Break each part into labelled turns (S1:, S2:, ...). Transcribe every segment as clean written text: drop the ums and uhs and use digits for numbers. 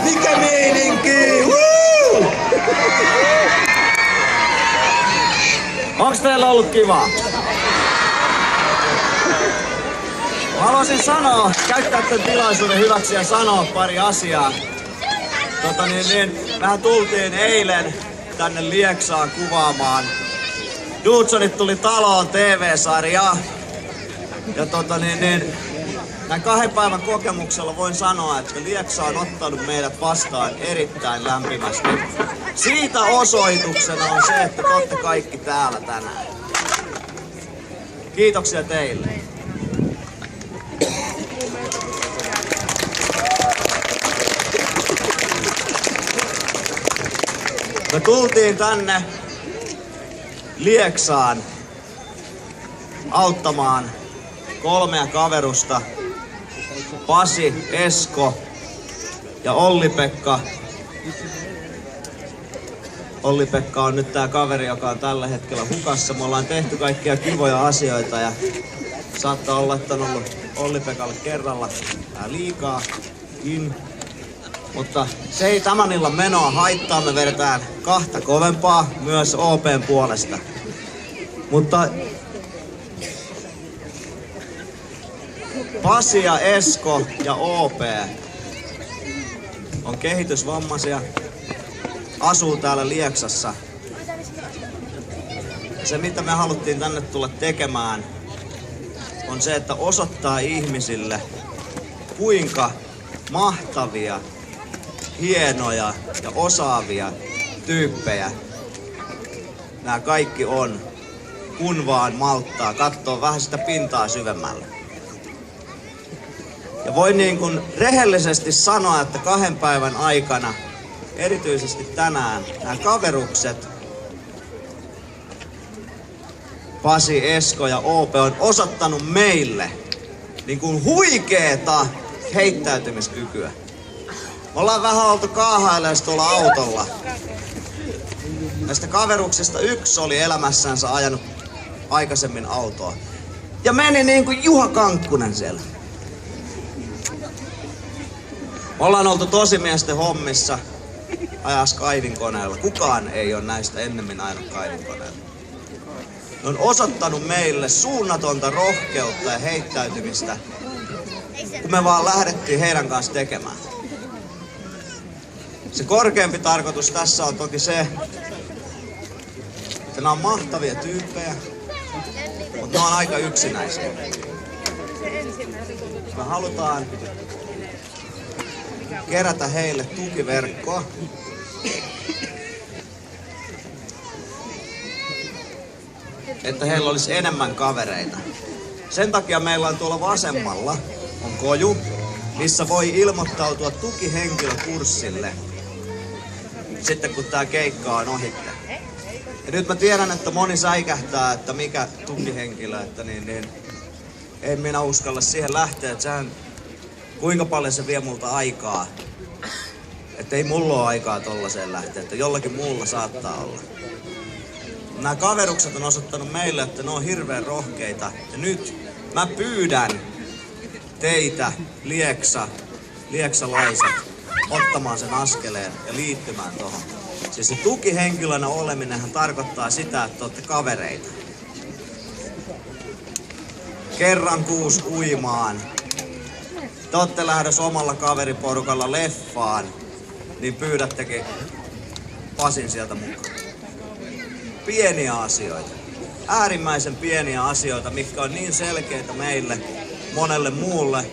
S1: Mikä meininki? Woo!
S2: Onks teillä ollut kivaa? Haluaisin käyttää tämän tilaisuuden hyväksi ja sanoa pari asiaa. Mehän tultiin eilen tänne Lieksaan kuvaamaan. Dudesonit tuli taloon TV-sarjaa. Ja näin 2 päivän kokemuksella voin sanoa, että Lieksa on ottanut meidät vastaan erittäin lämpimästi. Siitä osoituksena on se, että te olette kaikki täällä tänään. Kiitoksia teille. Me tultiin tänne Lieksaan auttamaan 3 kaverusta, Pasi, Esko ja Olli-Pekka. Olli-Pekka on nyt tää kaveri, joka on tällä hetkellä hukassa. Me ollaan tehty kaikkia kivoja asioita ja saattaa olla, että on ollut Olli-Pekalle kerralla liikaakin. Mutta se ei tämän illan menoa haittaa, me vedetään 2 kovempaa myös OP:n puolesta. Mutta Pasi ja Esko ja OP on kehitysvammaisia, asuu täällä Lieksassa. Se mitä me haluttiin tänne tulla tekemään on se, että osoittaa ihmisille kuinka mahtavia, hienoja ja osaavia tyyppejä nämä kaikki on, kun vaan malttaa katsoa vähän sitä pintaa syvemmälle. Ja voin niin kuin rehellisesti sanoa, että 2 päivän aikana, erityisesti tänään, nämä kaverukset, Pasi, Esko ja OP on osoittanut meille niin kuin huikeeta heittäytymiskykyä. Me ollaan vähän oltu kaahailemaan tuolla autolla. Näistä kaveruksista 1 oli elämässänsä ajanut aikaisemmin autoa. Ja meni niin kuin Juha Kankkunen siellä. Me ollaan oltu tosimiesten hommissa ajas kaivinkoneella. Kukaan ei ole näistä ennemmin ajanut kaivinkoneella. Ne on osoittanut meille suunnatonta rohkeutta ja heittäytymistä, kun me vaan lähdettiin heidän kanssa tekemään. Se korkeampi tarkoitus tässä on toki se, että nämä on mahtavia tyyppejä, mutta ne on aika yksinäisiä. Me halutaan kerätä heille tukiverkkoa. Että heillä olisi enemmän kavereita. Sen takia meillä on tuolla vasemmalla on koju, missä voi ilmoittautua tukihenkilökurssille sitten kun tää keikka on ohitte. Ja nyt mä tiedän, että moni säikähtää, että mikä tukihenkilö, että en minä uskalla siihen lähteä, että sehän kuinka paljon se vie multa aikaa. Että ei mulla ole aikaa tollaseen lähteä, että jollakin muulla saattaa olla. Nämä kaverukset on osoittanut meille, että ne on hirveän rohkeita. Ja nyt mä pyydän teitä, lieksalaiset, ottamaan sen askeleen ja liittymään tohon. Siis se tukihenkilönä oleminenhan tarkoittaa sitä, että olette kavereita. Kerran kuusi uimaan. Te olette lähdössä omalla kaveriporukalla leffaan, niin pyydättekin Pasin sieltä mukaan. Pieniä asioita. Äärimmäisen pieniä asioita, mitkä on niin selkeitä meille, monelle muulle.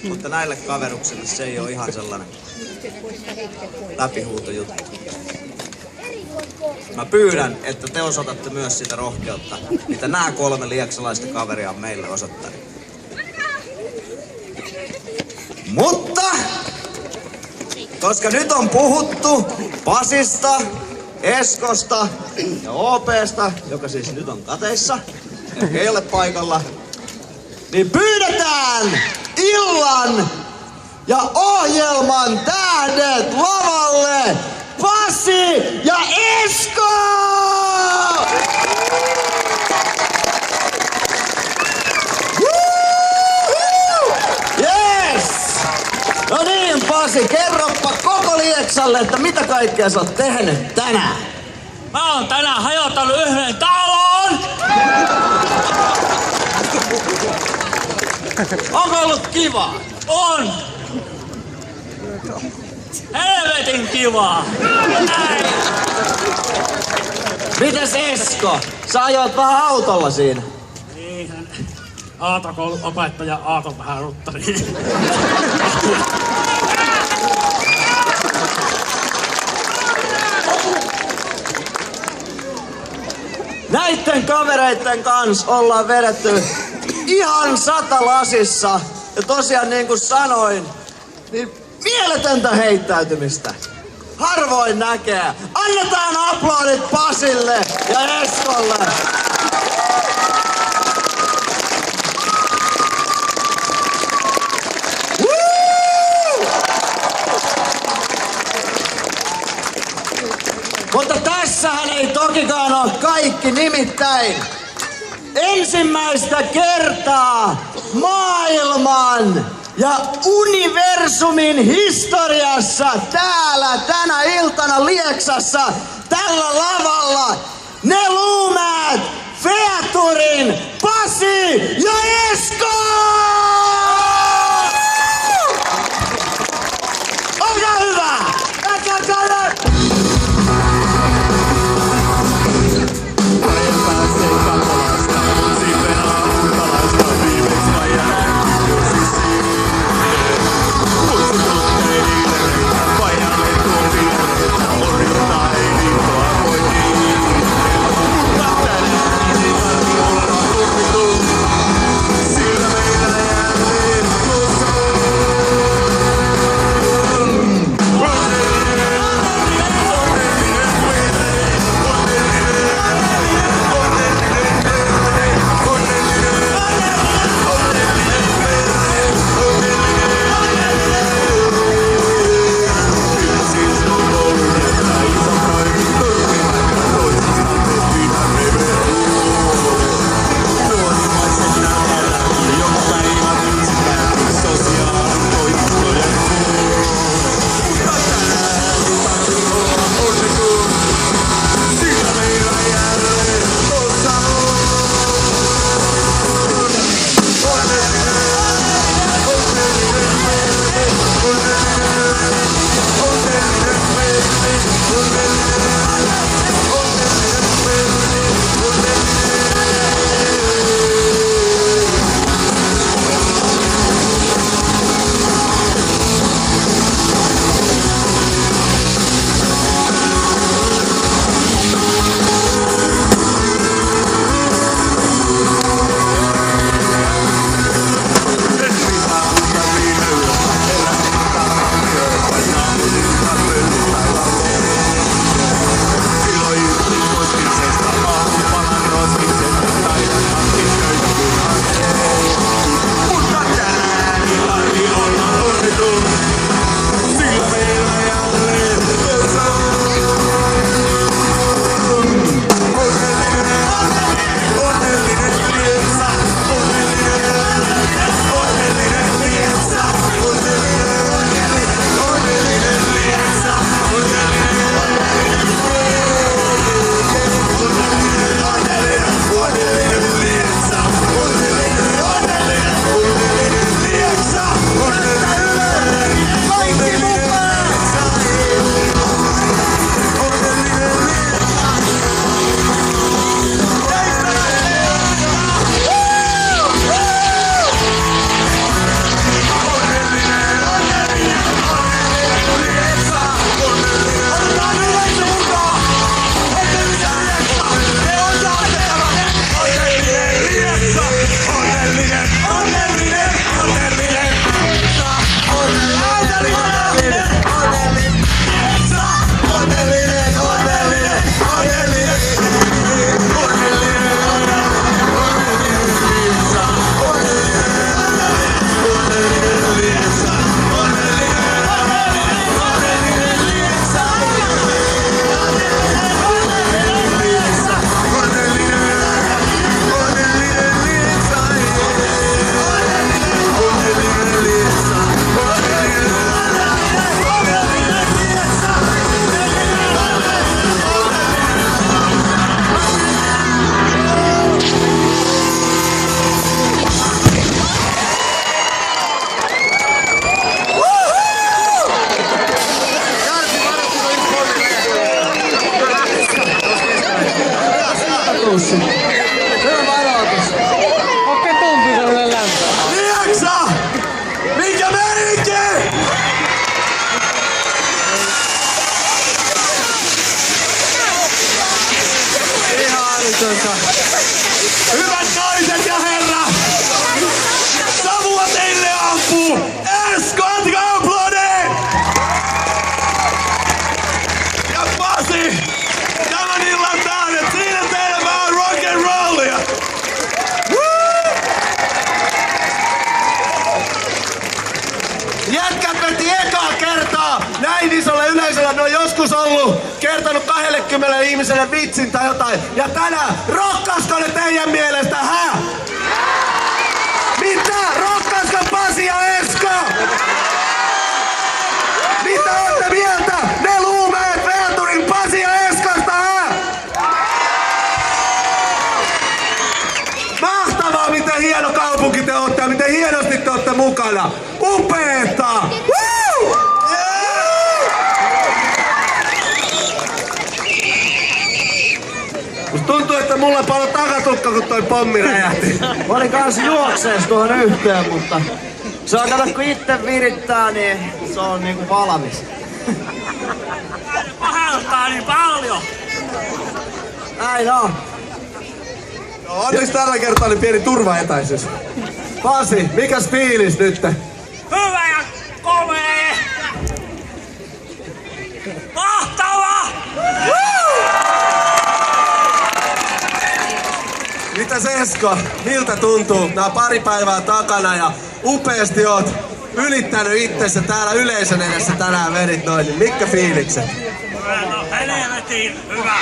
S2: Mutta näille kaveruksille se ei ole ihan sellainen läpihuutojuttu. Mä pyydän, että te osoitatte myös sitä rohkeutta, mitä nämä 3 lieksalaista kaveria on meille osoittanut. Mutta, koska nyt on puhuttu Pasista, Eskosta ja OPsta, joka siis nyt on kateissa, ei ole paikalla, niin pyydetään illan ja ohjelman tähdet lavalle Pasi ja Esko! Yes! No niin, Pasi, kerroppa koko Lieksalle, että mitä kaikkea sä oot tehnyt tänään?
S3: Mä oon tänään hajotellut yhden talon!
S2: Onko ollut kiva?
S3: On! Helvetin kivaa! Näin!
S2: Mites Esko? Sä ajoit vähän autolla siinä.
S3: Niinhän. Aato-koulun opettaja Aato vähän ruttari.
S2: Näitten kavereitten kanssa ollaan vedetty ihan 100 lasissa. Ja tosiaan niin kuin sanoin, niin mieletöntä heittäytymistä. Harvoin näkee. Annetaan aplodit Pasille ja Eskolle. Mutta tässähän ei tokikaan ole kaikki, nimittäin ensimmäistä kertaa maailman ja universumin historiassa täällä tänä iltana Lieksassa tällä lavalla ne Luumäet, Featurin Pasi ja Esko! Olkaa hyvä!
S4: Sillä meillä
S1: tullut, kertonut 20 ihmiselle vitsin tai jotain. Ja tänään, rokkasko ne teidän mielestä, hä? Mitä? Rokkasko Pasi ja Esko? Mitä ootte mieltä? Ne luumeet Veeturin Pasi ja Eskosta, hä? Mahtavaa, miten hieno kaupunki te ootte ja miten hienosti te ootte mukana. Upeeta! Woo! Musta tuntuu, että mulla on paljon takatukka, kun toi pommi räjähti.
S2: Mä olin kanssa juoksees tuohon yhteen, mutta se on kato, kun itse virittää, niin se on niinku valmis.
S3: Pahaltaa niin paljon.
S2: Näin on.
S1: No, onneksi tällä kertaa oli pieni turvaetäisyys. Pasi, mikäs fiilis nyt?
S3: Hyvä ja komea. Mahtava.
S1: Mitäs Esko? Miltä tuntuu? Nää pari päivää takana ja upeasti oot ylittänyt itsensä täällä yleisön edessä tänään vedit noin. Niin mitkä fiilikset?
S3: No helvetin hyvä.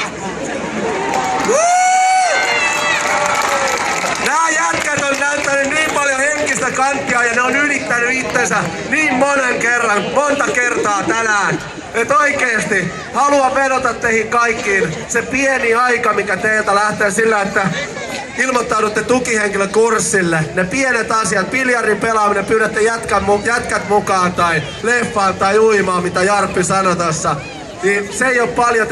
S1: Nää jätkät on näyttänyt niin paljon henkistä kanttia ja ne on ylittänyt itsensä niin monta kertaa tänään. Et oikeesti haluan vedota teihin kaikkiin se pieni aika, mikä teiltä lähtee sillä, että ilmoittaudutte tukihenkilökurssille. Ne pienet asiat, biljardin pelaaminen, pyydätte jätkät mukaan tai leffaan tai uimaan, mitä Jarppi sanoi tossa. Niin se ei ole paljon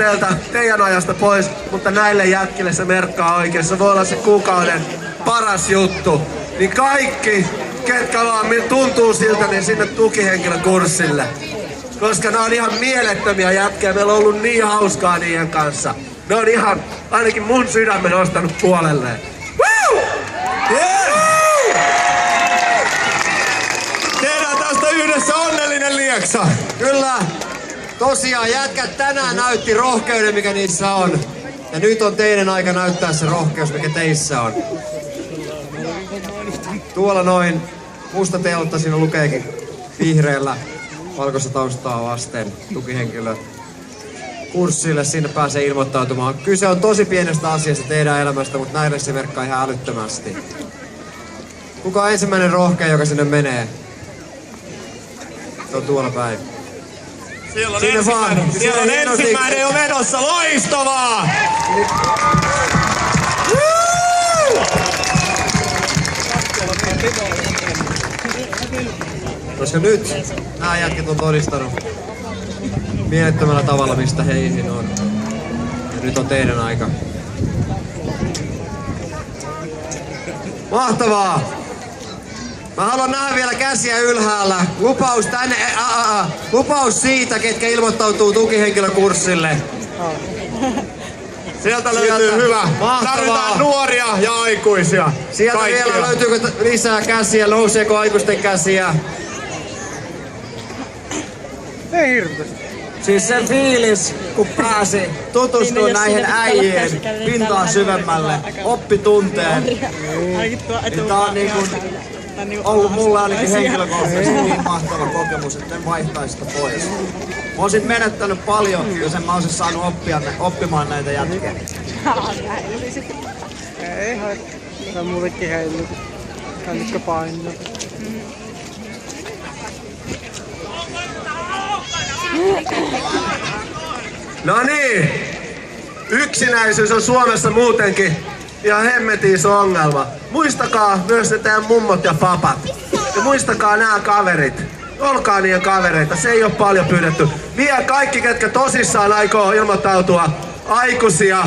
S1: teidän ajasta pois, mutta näille jätkille se merkkaa oikein. Se voi olla se kuukauden paras juttu. Niin kaikki, ketkä vaan tuntuu siltä, niin sinne tukihenkilökurssille. Koska ne on ihan mielettömiä jätkiä. Meillä on ollut niin hauskaa niiden kanssa. Ne on ihan, ainakin mun sydämen ostanut puolelleen. Woo! Yeah! Tehdään tästä yhdessä onnellinen lieksa.
S4: Kyllä. Tosiaan jätkät tänään näytti rohkeuden, mikä niissä on. Ja nyt on teidän aika näyttää se rohkeus, mikä teissä on. Tuolla noin musta teltta, siinä lukeekin vihreällä valkoista taustaa vasten tukihenkilö kurssille. Sinne pääsee ilmoittautumaan. Kyse on tosi pienestä asiasta teidän elämästä, mutta näille se merkkaa ihan älyttömästi. Kuka on ensimmäinen rohkea, joka sinne menee? Se on tuolla päin.
S3: Siellä on
S4: Sinne vaan.
S3: Siellä on ensimmäinen jo menossa. Loistavaa!
S4: Koska nyt nämä jätket on todistanut mielettömällä tavalla, mistä heihin on. Ja nyt on teidän aika. Mahtavaa! Mä haluan nähdä vielä käsiä ylhäällä. Lupaus tänne, lupaus siitä, ketkä ilmoittautuu tukihenkilökurssille.
S1: Sieltä löytyy hyvä.
S4: Mahtavaa.
S1: Tarvitaan nuoria ja aikuisia.
S4: Sieltä
S1: kaikkia.
S4: vielä löytyykö lisää käsiä, nouseeko aikuisten käsiä?
S5: Ei hirveästi.
S2: Siis se fiilis, kun pääsi tutustumaan näihin äijien pintaa syvemmälle, oppi tunteen. Niin tää on niin kuin ollut mulle ainakin henkilökohtaisesti niin mahtava kokemus, että en vaihtaisi sitä pois. Mä oisin menettänyt paljon, jos en mä olisin saanut oppimaan näitä jätkiä.
S5: Ei haittaa. Se on mullekin heillyt. Tännikö painaa.
S1: No niin. Yksinäisyys on Suomessa muutenkin ihan hemmetin iso ongelma. Muistakaa myös ne teidän mummot ja papat. Ja muistakaa nämä kaverit. Olkaa niiden kavereita, se ei ole paljon pyydetty. Vielä kaikki, ketkä tosissaan aikoo ilmoittautua aikuisia,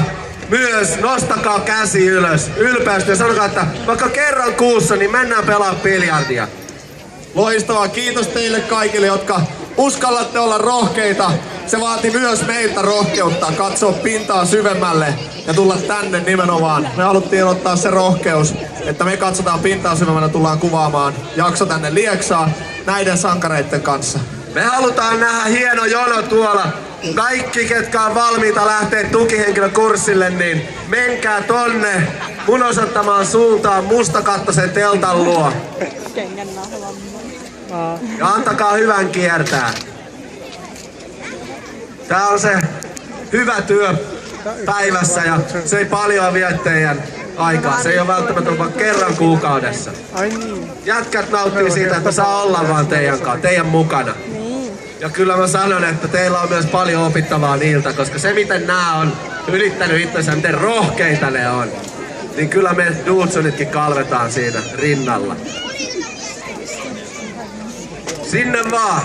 S1: myös nostakaa käsi ylös. Ylpeästi ja sanokaa, että vaikka kerran kuussa, niin mennään pelaa biljardia.
S6: Loistavaa. Kiitos teille kaikille, jotka uskallatte olla rohkeita. Se vaati myös meiltä rohkeutta katsoa pintaa syvemmälle ja tulla tänne nimenomaan. Me haluttiin ottaa se rohkeus, että me katsotaan pintaa syvemmälle ja tullaan kuvaamaan jakso tänne Lieksaan näiden sankareiden kanssa.
S1: Me halutaan nähdä hieno jono tuolla. Kaikki, ketkä on valmiita lähteä tukihenkilökurssille, niin menkää tonne mun osoittamaan suuntaan mustakattoisen teltan luo. Ja antakaa hyvän kiertää. Tää on se hyvä työ päivässä ja se ei paljon vie teidän aikaa. Se ei ole välttämättä vaan kerran kuukaudessa.
S5: Ai niin.
S1: Jätkät nauttii siitä, että saa olla vaan teidän kanssa, teidän mukana. Ja kyllä mä sanon, että teillä on myös paljon opittavaa niiltä, koska se miten nää on ylittänyt itsensä, miten rohkeita ne on, niin kyllä me Dudesonitkin kalvetaan siinä rinnalla. Sinne vaan!